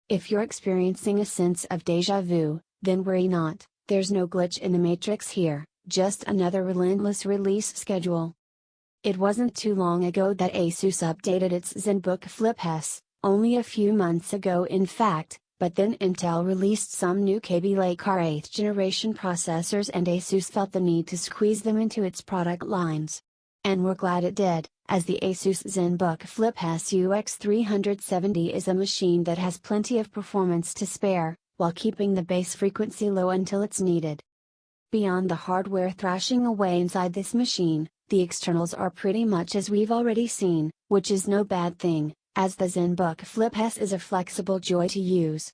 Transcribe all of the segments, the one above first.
If you're experiencing a sense of deja vu, then worry not, there's no glitch in the matrix here, just another relentless release schedule. It wasn't too long ago that Asus updated its ZenBook Flip S, only a few months ago in fact, but then Intel released some new Kaby Lake R8th generation processors and Asus felt the need to squeeze them into its product lines. And we're glad it did, as the Asus ZenBook Flip S UX370 is a machine that has plenty of performance to spare, while keeping the base frequency low until it's needed. Beyond the hardware thrashing away inside this machine, the externals are pretty much as we've already seen, which is no bad thing, as the ZenBook Flip S is a flexible joy to use.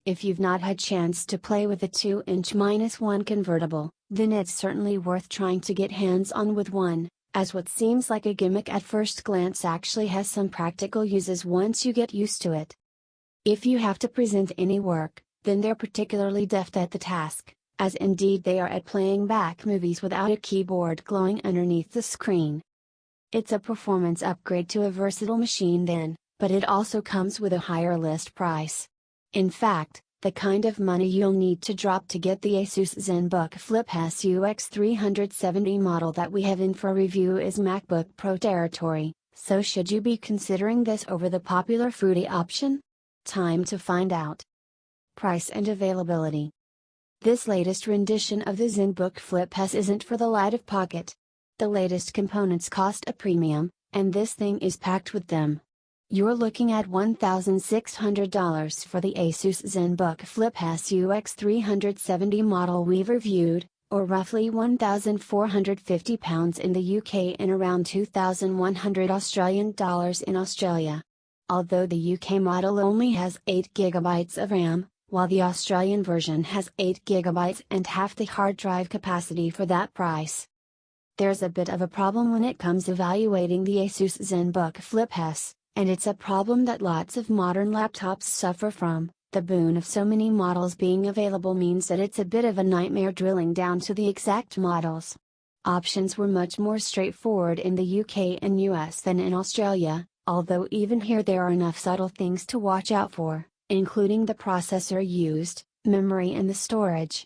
If you've not had chance to play with a 2-inch-1 convertible, then it's certainly worth trying to get hands-on with one, as what seems like a gimmick at first glance actually has some practical uses once you get used to it. If you have to present any work, then they're particularly deft at the task, as indeed they are at playing back movies without a keyboard glowing underneath the screen. It's a performance upgrade to a versatile machine then, but it also comes with a higher list price. In fact, the kind of money you'll need to drop to get the Asus ZenBook Flip S UX370 model that we have in for review is MacBook Pro territory, so should you be considering this over the popular fruity option? Time to find out. Price and availability. This latest rendition of the ZenBook Flip S isn't for the light of pocket. The latest components cost a premium, and this thing is packed with them. You're looking at $1,600 for the Asus ZenBook Flip S UX370 model we've reviewed, or roughly £1,450 in the UK and around $2,100 Australian dollars in Australia. Although the UK model only has 8GB of RAM, while the Australian version has 8GB and half the hard drive capacity for that price. There's a bit of a problem when it comes evaluating the Asus ZenBook Flip S, and it's a problem that lots of modern laptops suffer from. The boon of so many models being available means that it's a bit of a nightmare drilling down to the exact models. Options were much more straightforward in the UK and US than in Australia, although even here there are enough subtle things to watch out for, including the processor used, memory and the storage.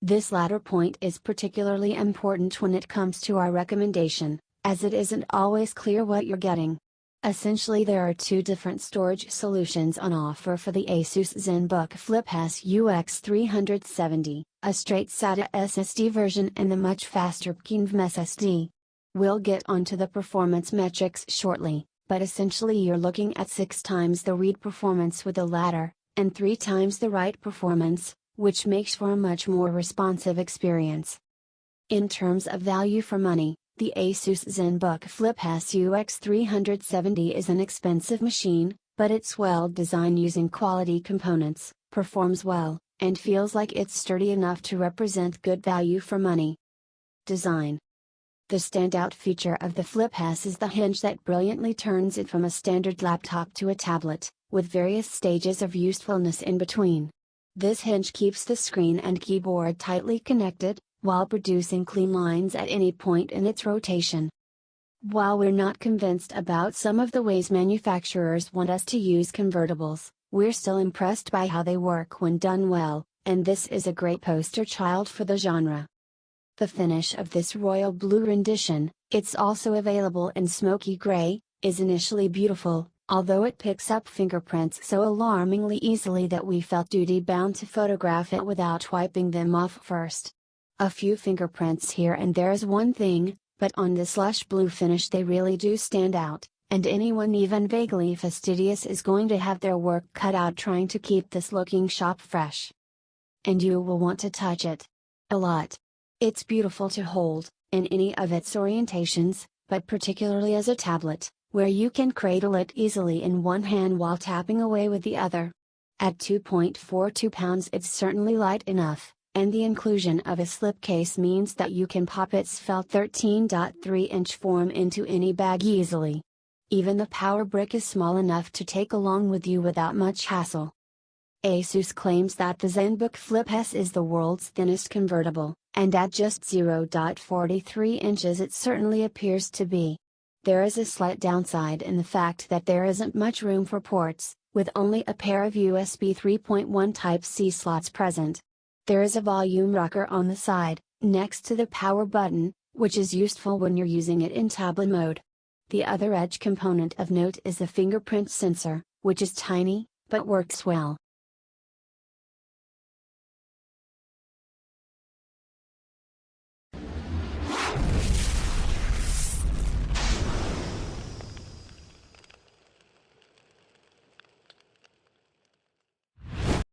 This latter point is particularly important when it comes to our recommendation, as it isn't always clear what you're getting. Essentially there are two different storage solutions on offer for the Asus ZenBook Flip S UX370, a straight SATA SSD version and the much faster PCIe SSD. We'll get onto the performance metrics shortly, but essentially you're looking at 6 times the read performance with the latter, and 3 times the write performance, which makes for a much more responsive experience. In terms of value for money, the Asus ZenBook Flip S UX370 is an expensive machine, but it's well designed using quality components, performs well, and feels like it's sturdy enough to represent good value for money. Design. The standout feature of the Flip S is the hinge that brilliantly turns it from a standard laptop to a tablet, with various stages of usefulness in between. This hinge keeps the screen and keyboard tightly connected, while producing clean lines at any point in its rotation. While we're not convinced about some of the ways manufacturers want us to use convertibles, we're still impressed by how they work when done well, and this is a great poster child for the genre. The finish of this royal blue rendition, it's also available in smoky gray, is initially beautiful, although it picks up fingerprints so alarmingly easily that we felt duty-bound to photograph it without wiping them off first. A few fingerprints here and there is one thing, but on this lush blue finish they really do stand out, and anyone even vaguely fastidious is going to have their work cut out trying to keep this looking shop fresh. And you will want to touch it. A lot. It's beautiful to hold, in any of its orientations, but particularly as a tablet, where you can cradle it easily in one hand while tapping away with the other. At 2.42 pounds it's certainly light enough, and the inclusion of a slipcase means that you can pop its felt 13.3-inch form into any bag easily. Even the power brick is small enough to take along with you without much hassle. Asus claims that the ZenBook Flip S is the world's thinnest convertible, and at just 0.43 inches it certainly appears to be. There is a slight downside in the fact that there isn't much room for ports, with only a pair of USB 3.1 Type-C slots present. There is a volume rocker on the side, next to the power button, which is useful when you're using it in tablet mode. The other edge component of note is the fingerprint sensor, which is tiny, but works well.